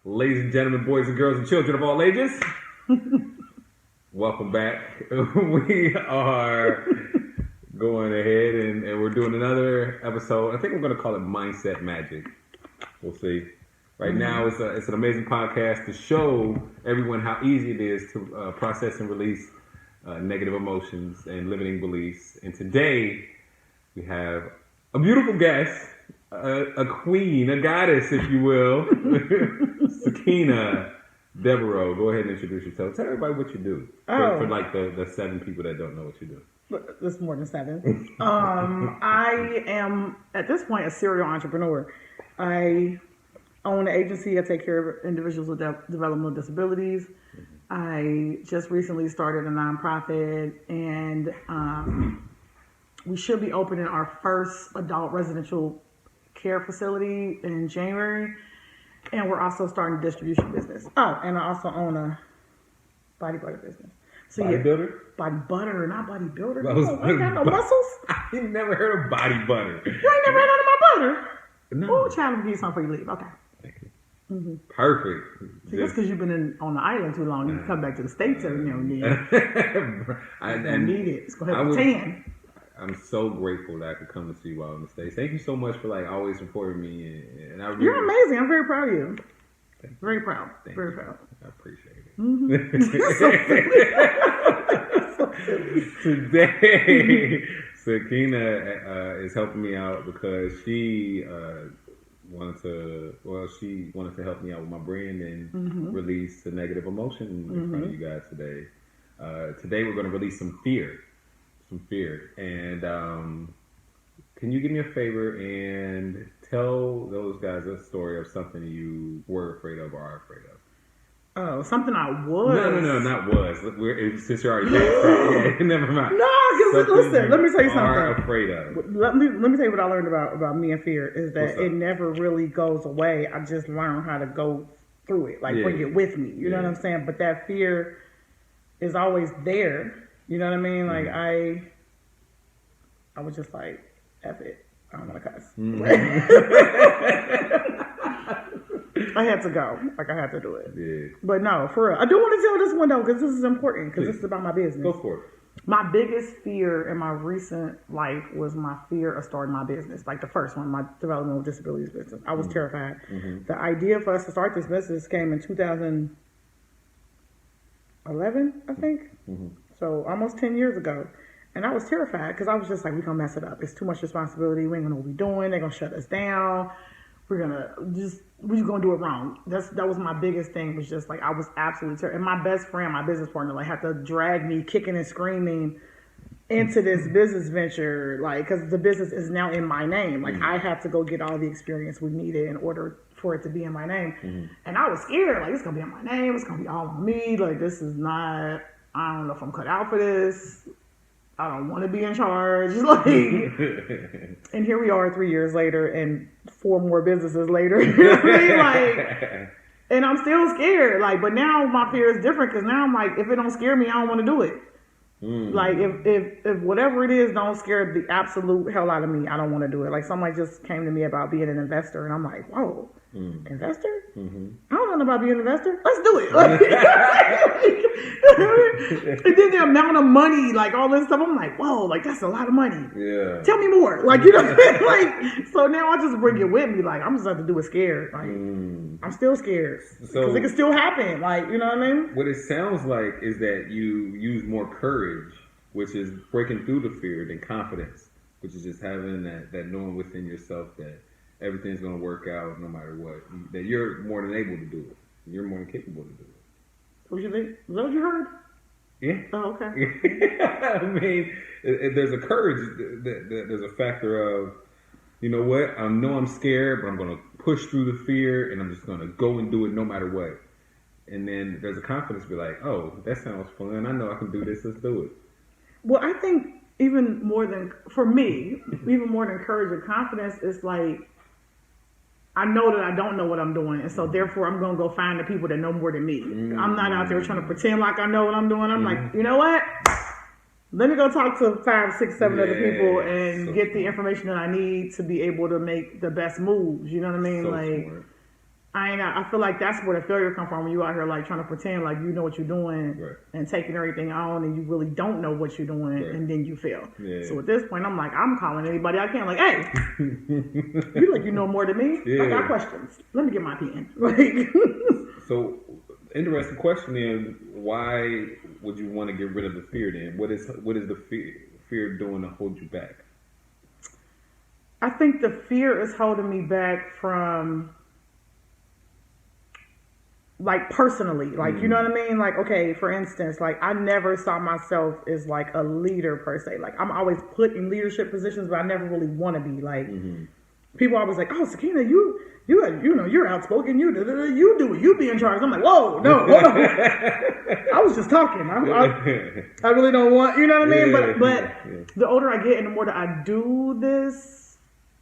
Ladies and gentlemen, boys and girls and children of all ages, welcome back. We are going ahead and we're doing another episode. I think we're going to call it Mindset Magic. We'll see. Right now, it's an amazing podcast to show everyone how easy it is to process and release negative emotions and limiting beliefs. And today, we have a beautiful guest, a queen, a goddess, if you will, Sakina Devereaux. Go ahead and introduce yourself. Tell everybody what you do. For like the 7 people that don't know what you do. There's more than 7. I am, at this point, a serial entrepreneur. I own an agency. I take care of individuals with developmental disabilities. I just recently started a nonprofit, and we should be opening our first adult residential care facility in January. And we're also starting a distribution business. Oh, and I also own a body butter business. So Bodybuilder? Body butter, not bodybuilder. I ain't got no muscles. I never heard of body butter. You ain't never had none of my butter? No. Oh, child, give you something before you leave. Okay. Thank you. Perfect. See, that's because you've been on the island too long. You can come back to the States every now and then. I need it. It's going to have a tan. I'm so grateful that I could come to see you all in the States. Thank you so much for like always supporting me. And I really, you're amazing. I'm very proud of you. Very proud. Very proud. I appreciate it. Today, Sakina is helping me out because she wanted to help me out with my brand and release the negative emotion in front of you guys today. Today we're going to release some fear. And can you give me a favor and tell those guys a story of something you were afraid of or are afraid of? Oh, something I was. No, not was. Since you're already back, never mind. No, because listen, let me tell you something. Are afraid of. Let me tell you what I learned about me and fear is that it never really goes away. I just learned how to go through it, bring it with me. You know what I'm saying? But that fear is always there. You know what I mean? Like I was just like, F it. I don't want to cuss. I had to go. I had to do it. Yeah. But no, for real. I do want to tell this one though, because this is important, because this is about my business. Go for it. My biggest fear in my recent life was my fear of starting my business. Like the first one, my developmental disabilities business. I was terrified. The idea for us to start this business came in 2011, I think. So almost 10 years ago. And I was terrified because I was just like, we're going to mess it up. It's too much responsibility. We ain't going to know what we're doing. They're going to shut us down. We're going to do it wrong. That was my biggest thing, was just like, I was absolutely terrified. And my best friend, my business partner, had to drag me kicking and screaming into this business venture, because the business is now in my name. I had to go get all the experience we needed in order for it to be in my name. And I was scared. It's going to be in my name. It's going to be all on me. This is not... I don't know if I'm cut out for this. I don't want to be in charge. And here we are 3 years later and 4 more businesses later. You know what I mean? And I'm still scared. But now my fear is different because now I'm like, if it don't scare me, I don't want to do it. If whatever it is don't scare the absolute hell out of me, I don't want to do it. Somebody just came to me about being an investor and I'm like, whoa, investor? I don't know about being an investor. Let's do it. And then the amount of money, all this stuff, I'm like, whoa, that's a lot of money. Yeah. Tell me more. So now I just bring it with me. I'm just have to do it scared. I'm still scared. Because it can still happen. You know what I mean? What it sounds like is that you use more courage, which is breaking through the fear, than confidence, which is just having that knowing within yourself that everything's going to work out no matter what. That you're more than able to do it. You're more than capable to do it. What you think? Is that what you heard? Yeah. Oh, okay. I mean, there's a courage. There's a factor of, you know what? I know I'm scared, but I'm going to push through the fear, and I'm just going to go and do it no matter what. And then there's a confidence to be like, oh, that sounds fun. I know I can do this. Let's do it. Well, I think even more than, for me, even more than courage and confidence, it's I know that I don't know what I'm doing, and so therefore I'm going to go find the people that know more than me. I'm not out there trying to pretend like I know what I'm doing. I'm like, you know what? Let me go talk to 5, 6, 7 other people and get the information that I need to be able to make the best moves. You know what I mean? I feel like that's where the failure come from when you out here like trying to pretend like you know what you're doing and taking everything on and you really don't know what you're doing and then you fail. Yeah. So at this point I'm like, I'm calling anybody I can, like, hey, you like you know more than me. Yeah. I got questions. Let me get my pen. Like so interesting question then, why would you want to get rid of the fear then? What is the fear doing to hold you back? I think the fear is holding me back from like personally, like, you know what I mean? Like, okay, for instance, like I never saw myself as like a leader per se. Like I'm always put in leadership positions, but I never really want to be like, people always like, oh, Sakina, you know, you're outspoken, you do it, you be in charge. I'm like, whoa, no, hold on. I was just talking. I really don't want, you know what I mean? But the older I get and the more that I do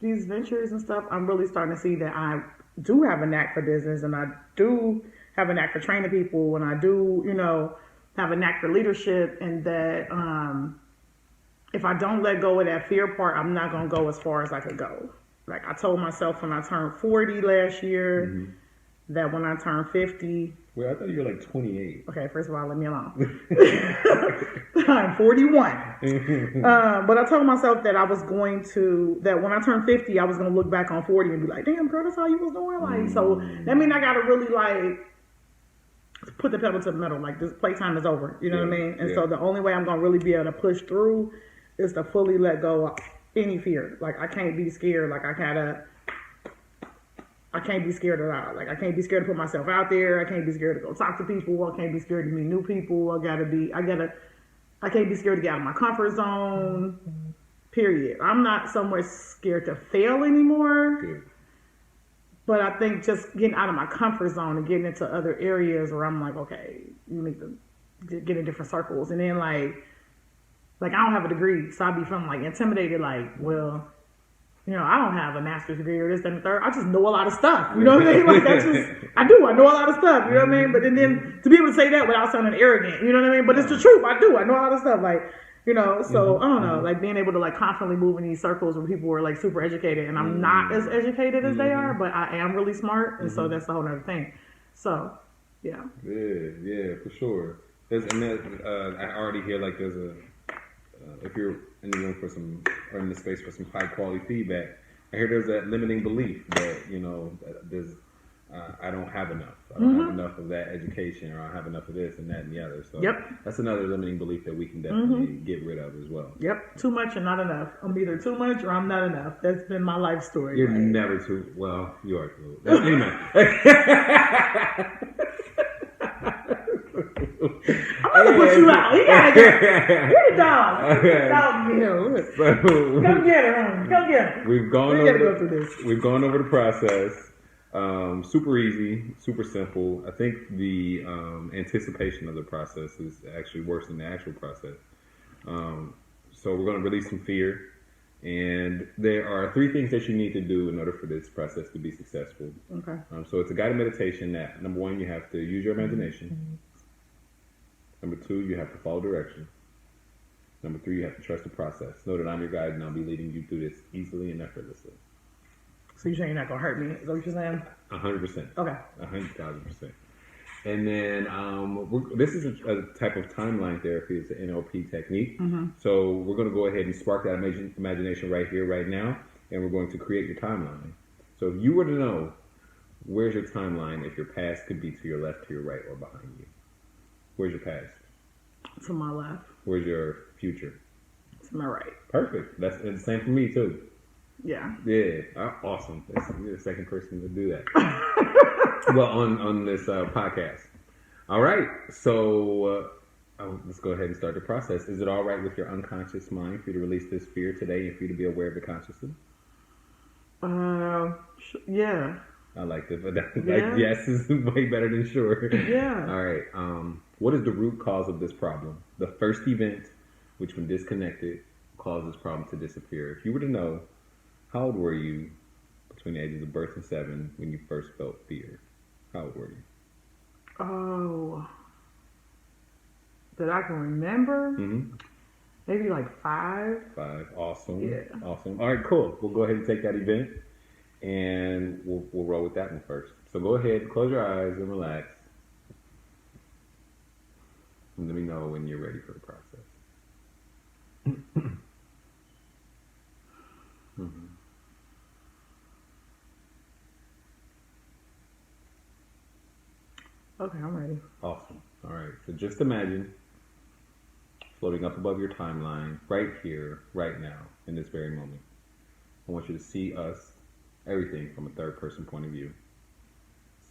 these ventures and stuff, I'm really starting to see that I do have a knack for business and I do have a knack for training people and I do, you know, have a knack for leadership, and that if I don't let go of that fear part, I'm not going to go as far as I could go. Like I told myself when I turned 40 last year that when I turned 50... Well, I thought you were like 28. Okay, first of all, let me alone. I'm 41. But I told myself that I was going to, that when I turned 50, I was going to look back on 40 and be like, damn, girl, that's how you was doing? Like, so that means I got to really like put the pedal to the metal. Like this playtime is over. You know what I mean? And so the only way I'm going to really be able to push through is to fully let go of any fear. Like I can't be scared. Like I can't be scared at all. Like I can't be scared to put myself out there. I can't be scared to go talk to people. I can't be scared to meet new people. I can't be scared to get out of my comfort zone. Period. I'm not somewhere scared to fail anymore. Good. But I think just getting out of my comfort zone and getting into other areas where I'm like, okay, you need to get in different circles. And then like I don't have a degree, so I'd be feeling like intimidated, like, well, you know, I don't have a master's degree or this, that, and the third. I just know a lot of stuff. You know what I mean? Like that's just, I know a lot of stuff. You know what I mean? But then to be able to say that without sounding arrogant, you know what I mean? But it's the truth. I know a lot of stuff. Like, you know, so I don't know, like being able to like constantly move in these circles where people are like super educated and I'm not as educated as they are, but I am really smart. And so that's a whole other thing. So, yeah. Yeah, for sure. I already hear like there's a, if you're in the room for some, or in the space for some high quality feedback, I hear there's that limiting belief that, you know, there's, I don't have enough. I don't have enough of that education, or I don't have enough of this and that and the other. So that's another limiting belief that we can definitely get rid of as well. Yep. Too much and not enough. I'm either too much or I'm not enough. That's been my life story. You're never too, well, you are too. Amen. I'm gonna put you out. He gotta get the dog. Come get her. Come get her. We've gone over the process. Super easy, super simple. I think the anticipation of the process is actually worse than the actual process. So we're going to release some fear. And there are 3 things that you need to do in order for this process to be successful. Okay. So it's a guided meditation that, number 1, you have to use your imagination. Number 2, you have to follow direction. Number 3, you have to trust the process. Know that I'm your guide and I'll be leading you through this easily and effortlessly. So you're saying you're not going to hurt me? Is that what you're saying? 100%. Okay. 100,000%. And then this is a type of timeline therapy. It's an NLP technique. So we're going to go ahead and spark that imagination right here, right now, and we're going to create your timeline. So if you were to know, where's your timeline if your past could be to your left, to your right, or behind you? Where's your past? To my left. Where's your future? To my right. Perfect. That's the same for me, too. Yeah. Yeah. Awesome. You're the second person to do that. Well, on this podcast. All right. So let's go ahead and start the process. Is it all right with your unconscious mind for you to release this fear today and for you to be aware of it consciously? Yeah. I like that. Like, yes is way better than sure. Yeah. All right. What is the root cause of this problem? The first event, which when disconnected, caused this problem to disappear. If you were to know, how old were you between the ages of birth and 7 when you first felt fear? How old were you? Oh, that I can remember? Maybe like 5. 5. Awesome. Yeah. Awesome. All right, cool. We'll go ahead and take that event, and we'll roll with that one first. So go ahead, close your eyes and relax. And let me know when you're ready for the process. Mm-hmm. Okay, I'm ready. Awesome. All right. So just imagine floating up above your timeline right here, right now, in this very moment. I want you to see us, everything from a third person point of view.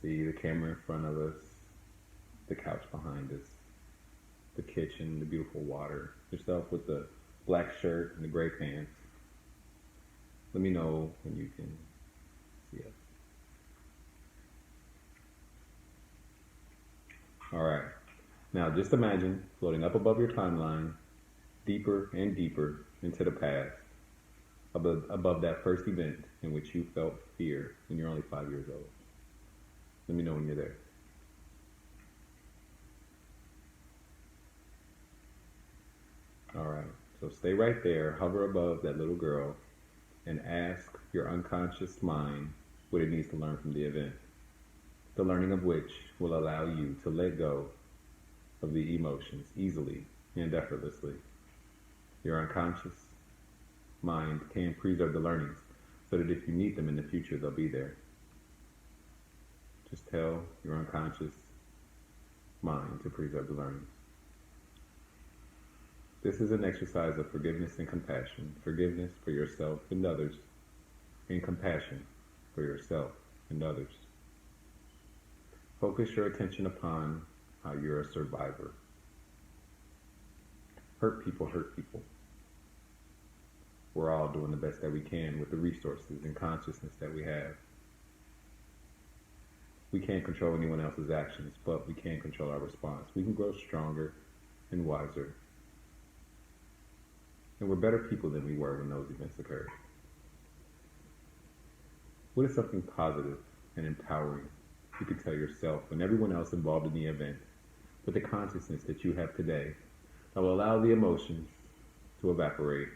See the camera in front of us, the couch behind us, the kitchen, the beautiful water, yourself with the black shirt and the gray pants. Let me know when you can see us. All right. Now just imagine floating up above your timeline, deeper and deeper into the past, above that first event in which you felt fear when you're only 5 years old. Let me know when you're there. All right. So stay right there, hover above that little girl, and ask your unconscious mind what it needs to learn from the event. The learning of which will allow you to let go of the emotions easily and effortlessly. Your unconscious mind can preserve the learnings so that if you need them in the future, they'll be there. Just tell your unconscious mind to preserve the learnings. This is an exercise of forgiveness and compassion. Forgiveness for yourself and others, and compassion for yourself and others. Focus your attention upon how you're a survivor. Hurt people hurt people. We're all doing the best that we can with the resources and consciousness that we have. We can't control anyone else's actions, but we can control our response. We can grow stronger and wiser. And we're better people than we were when those events occurred. What is something positive and empowering you could tell yourself and everyone else involved in the event with the consciousness that you have today that will allow the emotions to evaporate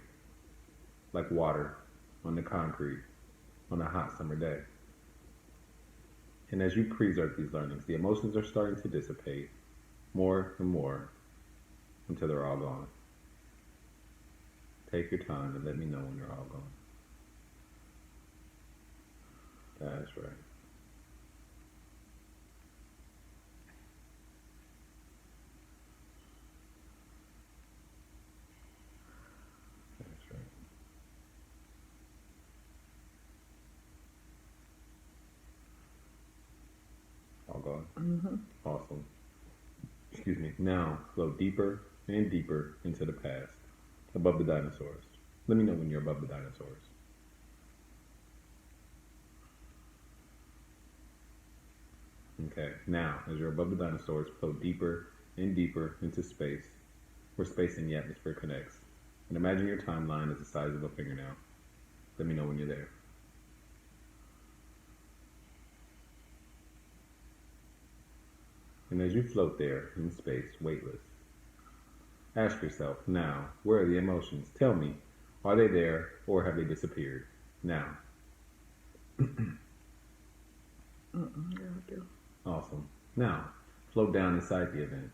like water on the concrete on a hot summer day? And as you preserve these learnings, the emotions are starting to dissipate more and more until they're all gone. Take your time and let me know when you're all gone. That's right. That's right. All gone? Mm-hmm. Awesome. Excuse me. Now, flow deeper and deeper into the past, above the dinosaurs. Let me know when you're above the dinosaurs. Okay, now, as you're above the dinosaurs, flow deeper and deeper into space, where space and the atmosphere connects. And imagine your timeline is the size of a fingernail. Let me know when you're there. And as you float there in space, weightless, ask yourself, now, where are the emotions? Tell me, are they there or have they disappeared? Now. Awesome. Now, float down inside the event.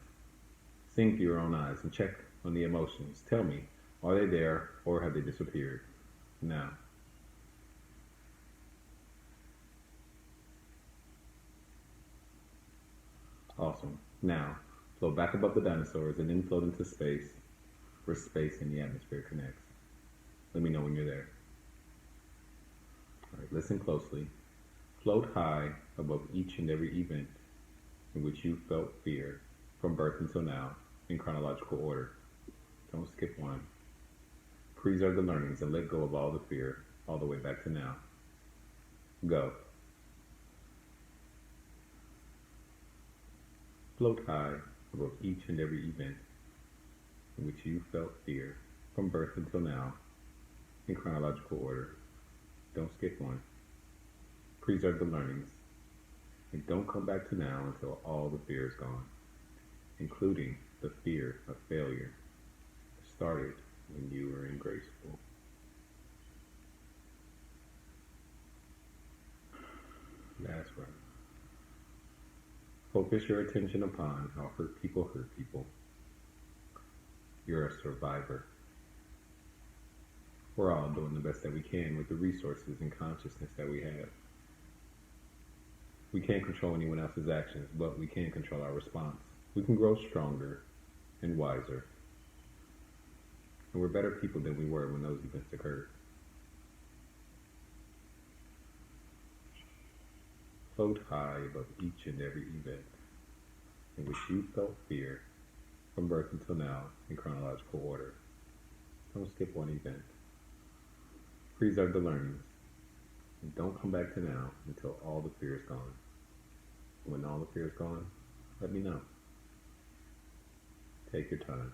Sing through your own eyes and check on the emotions. Tell me, are they there or have they disappeared? Now. Awesome. Now, float back above the dinosaurs and then float into space, where space and the atmosphere connects. Let me know when you're there. All right, listen closely. Float high above each and every event in which you felt fear from birth until now in chronological order. Don't skip one. Preserve the learnings and let go of all the fear all the way back to now. Go. Float high above each and every event in which you felt fear from birth until now in chronological order. Don't skip one. Preserve the learnings and don't come back to now until all the fear is gone, including the fear of failure that started when you were in grade school. That's right. Focus your attention upon how hurt people hurt people. You're a survivor. We're all doing the best that we can with the resources and consciousness that we have. We can't control anyone else's actions, but we can control our response. We can grow stronger and wiser. And we're better people than we were when those events occurred. Float high above each and every event in which you felt fear from birth until now in chronological order. Don't skip one event. Preserve the learnings. And don't come back to now until all the fear is gone. When all the fear is gone, let me know. Take your time.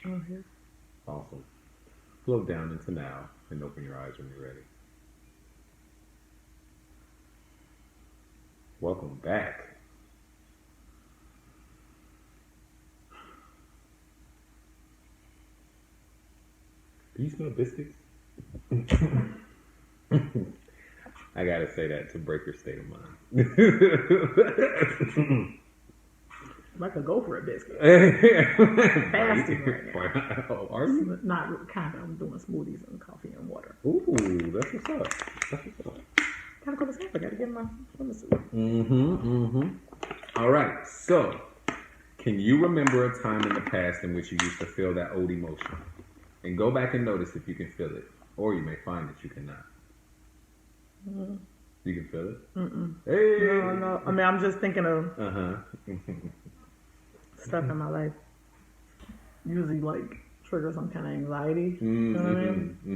Oh, yeah. Awesome. Float down into now and open your eyes when you're ready. Welcome back. Do you smell biscuits? I gotta say that to break your state of mind. I could go for a biscuit. Fasting right now. Oh, are you? Not kind of. I'm doing smoothies and coffee and water. Ooh, that's what's up. That's what's up. Gotta go to sleep. I gotta get my swimsuit. All right. So, can you remember a time in the past in which you used to feel that old emotion? And go back and notice if you can feel it, or you may find that you cannot. Mm-hmm. You can feel it? Mm-mm. Hey. No. I mean, I'm just thinking of stuff in my life. Usually, like, trigger some kind of anxiety. You know what I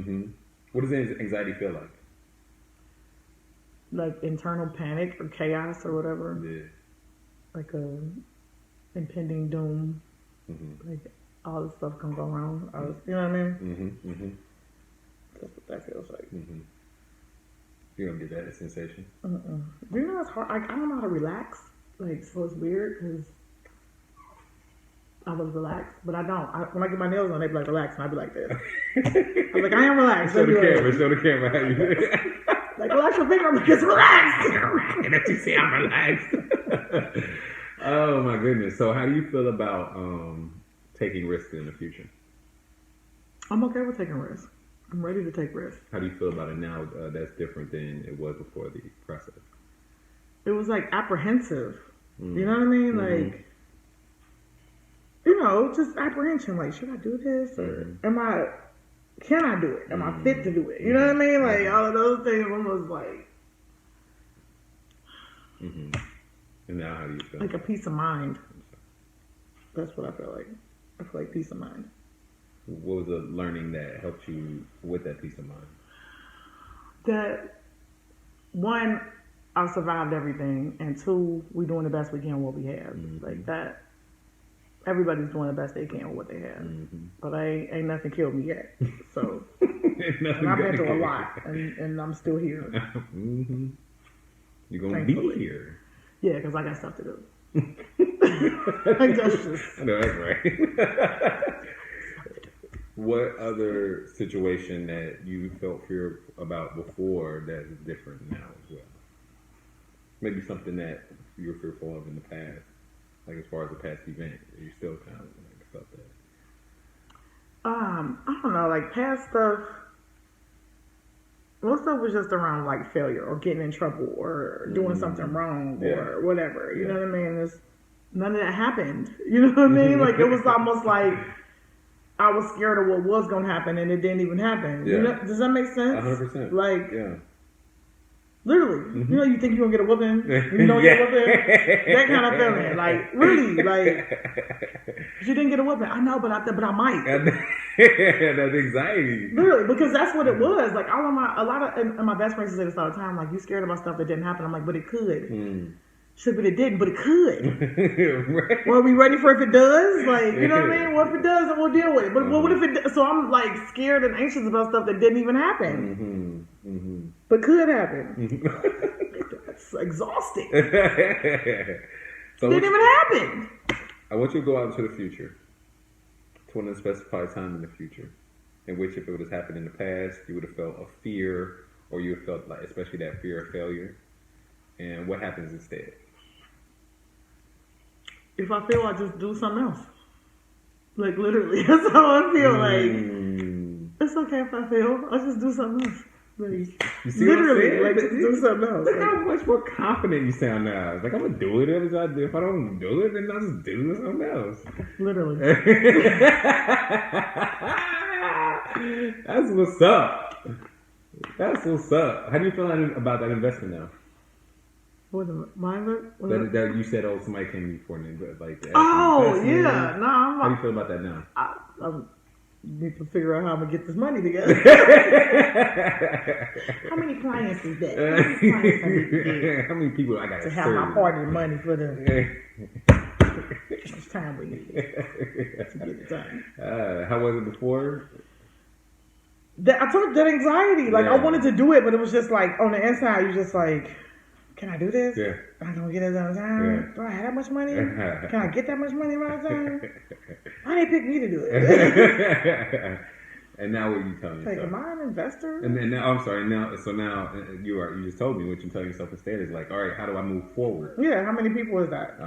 mean? What does anxiety feel like? Like internal panic or chaos or whatever. Yeah. Like a impending doom. Like all this stuff can go wrong. You know what I mean? That's what that feels like. You don't get that sensation? Do you know it's hard? I don't know how to relax. Like, so it's weird because I was relaxed, but I don't. When I get my nails on, they be like, relax, and I be like this. I'm like, I am relaxed. Show the camera how you like, relax your finger, I'm just relaxed. And if you say I'm relaxed. Oh my goodness. So how do you feel about taking risks in the future? I'm okay with taking risks. I'm ready to take risks. How do you feel about it now that's different than it was before the process? It was like apprehensive. You know what I mean? Like, you know, just apprehension. Like, should I do this? Or can I do it? Am I fit to do it? You know what I mean? Like, all of those things almost like. And now how do you feel? Like a peace of mind. That's what I feel like. I feel like peace of mind. What was the learning that helped you with that peace of mind? That, one, I've survived everything, and two, we're doing the best we can with what we have. Like that, everybody's doing the best they can with what they have. But ain't nothing killed me yet. So, and I've been through a lot, and I'm still here. You're going to be here. Yeah, because I got stuff to do. Like, that's just... I know, that's right. What other situation that you felt fear about before that is different now as well? Maybe something that you were fearful of in the past, like as far as a past event, you still kind of like felt that. I don't know, like past stuff. Most stuff was just around like failure or getting in trouble or doing something wrong or whatever. You know what I mean? None of that happened. You know what I mean? Like it was almost like I was scared of what was going to happen and it didn't even happen. You know, does that make sense? 100%. Like, literally, you know, you think you're going to get a whooping, you don't get a whooping, that kind of feeling. Like, really, like, you didn't get a whooping. I know, but I might. That anxiety. Literally, because that's what it was. Like, and my best friends say this all the time, like, you scared about stuff that didn't happen. I'm like, but it could. Should, but it didn't, but it could. Right. Well, are we ready for if it does? Like, you know what I mean? What if it does, and we'll deal with it. But what if it? So I'm like scared and anxious about stuff that didn't even happen, but could happen. It's exhausting. So didn't even happen. I want you to go out into the future, to an unspecified time in the future, in which if it would have happened in the past, you would have felt a fear, or you would have felt like, especially that fear of failure. And what happens instead? if I feel, I just do something else. Like literally, that's how I feel. Like it's okay if I feel. I'll just do something else. Like, you see literally, like just do something else. Look how much more confident you sound now. It's like I'm gonna do it. If I don't do it, then I'll just do something else. Literally. That's what's up. That's what's up. How do you feel about that investment now? What that you said, oh, somebody came to you for an investment, like. Oh yeah, no. How do you feel about that now? I need to figure out how I'm gonna get this money together. How many clients is that? How many people I got to have my party money for them? How much time we need to get it done? How was it before? I took that anxiety. Like I wanted to do it, but it was just like on the inside, you're just like, can I do this? Yeah. Am I gonna get it on time? Yeah. Do I have that much money? Can I get that much money right on time? Why did they pick me to do it? And now what are you telling yourself? Like, am I an investor? And then now, I'm sorry. Now you just told me what you're telling yourself instead is like, all right, how do I move forward? Yeah. How many people is that?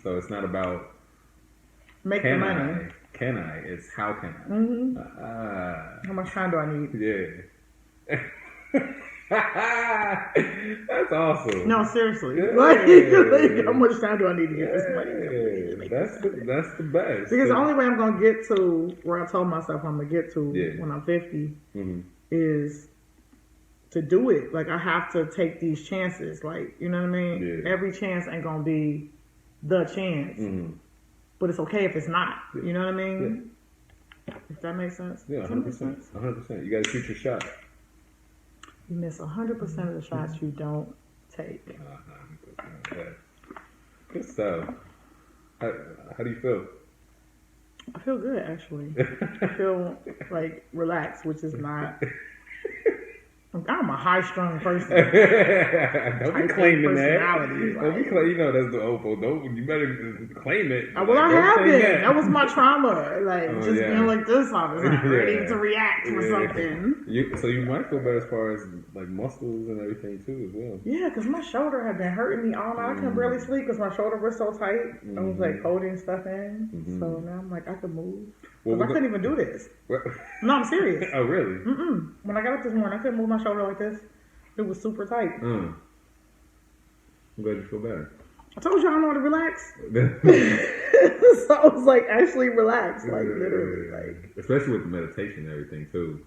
So it's not about make the money. Can I? It's how can I? How much time do I need? Yeah. That's awesome. No, seriously. Yeah. Like, how much time do I need to get this money? That's the best. Because the only way I'm gonna get to where I told myself I'm gonna get to when I'm 50 is to do it. Like I have to take these chances. Like, you know what I mean? Yeah. Every chance ain't gonna be the chance. But it's okay if it's not. You know what I mean? Yeah. If that makes sense. Yeah, 100%. 100%. You gotta shoot your shot. You miss 100% of the shots you don't take. Good stuff. How do you feel? I feel good, actually. I feel like relaxed, which is not. I'm a high-strung person. Don't be claiming that. Don't be claim. You know that's the OPO. You better claim it. Well, I have been. That was my trauma. Like being like this all the time, ready to react for something. So you might feel better as far as like muscles and everything too, as well. Yeah, because my shoulder had been hurting me all night. I couldn't barely sleep because my shoulder was so tight. I was like holding stuff in. So now I'm like I could move. Well, I couldn't even do this. No, I'm serious. Oh, really? When I got up this morning, I couldn't move my shoulder like this. It was super tight. I'm glad you feel better. I told you I know how to relax. So I was like actually relaxed, like literally, like especially with the meditation and everything too.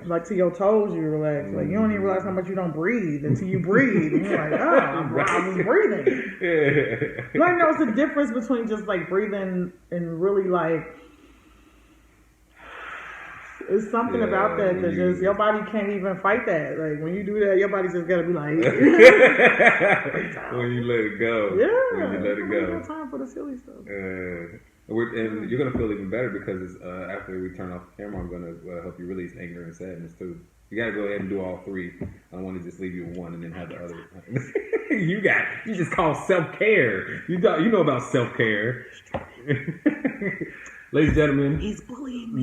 Like to your toes, you relax. Like you don't even realize how much you don't breathe until you breathe. And you're like, I was breathing. You know, it's the difference between just like breathing and really like. It's something about that just your body can't even fight that. Like when you do that, your body's just gotta be like. When you let it go. Yeah. When you let it go. No time for the silly stuff. And you're gonna feel even better because after we turn off the camera, I'm gonna help you release anger and sadness too. You gotta go ahead and do all three. I don't want to just leave you with one and then have the other. You just call self-care. You know about self-care. Ladies and gentlemen, he's bullying me.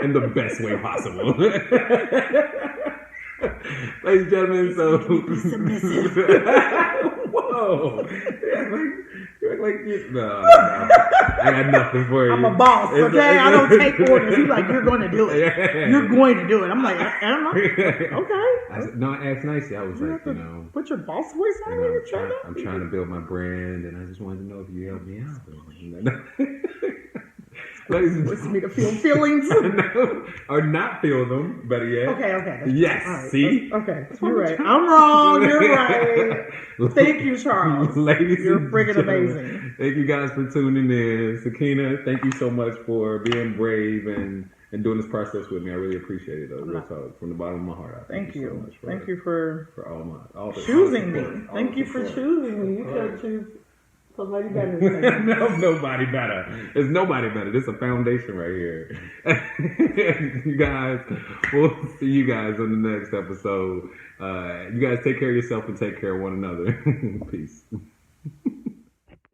In the best way possible. Ladies and gentlemen, so be submissive. Whoa. No, I got nothing for you. I'm a boss, okay? I don't take orders. He's like, you're going to do it. You're going to do it. I'm like, okay. No, I asked nicely. I was like, put your boss voice on me. I'm trying to build my brand, and I just wanted to know if you help me out. Wants me to feel feelings. Or not feel them, better yet. Okay. Yes, right. See? Okay, you're right. I'm wrong. You're right. Thank you, Charles. Ladies, you're friggin' amazing. Thank you guys for tuning in. Sakina, thank you so much for being brave and doing this process with me. I really appreciate it, though. Real talk, from the bottom of my heart. Thank you. So much thank you for all choosing me. Thank you for choosing me. You could choose somebody better. No, nobody better. There's nobody better. This is a foundation right here. You guys, we'll see you guys on the next episode. You guys take care of yourself and take care of one another. Peace.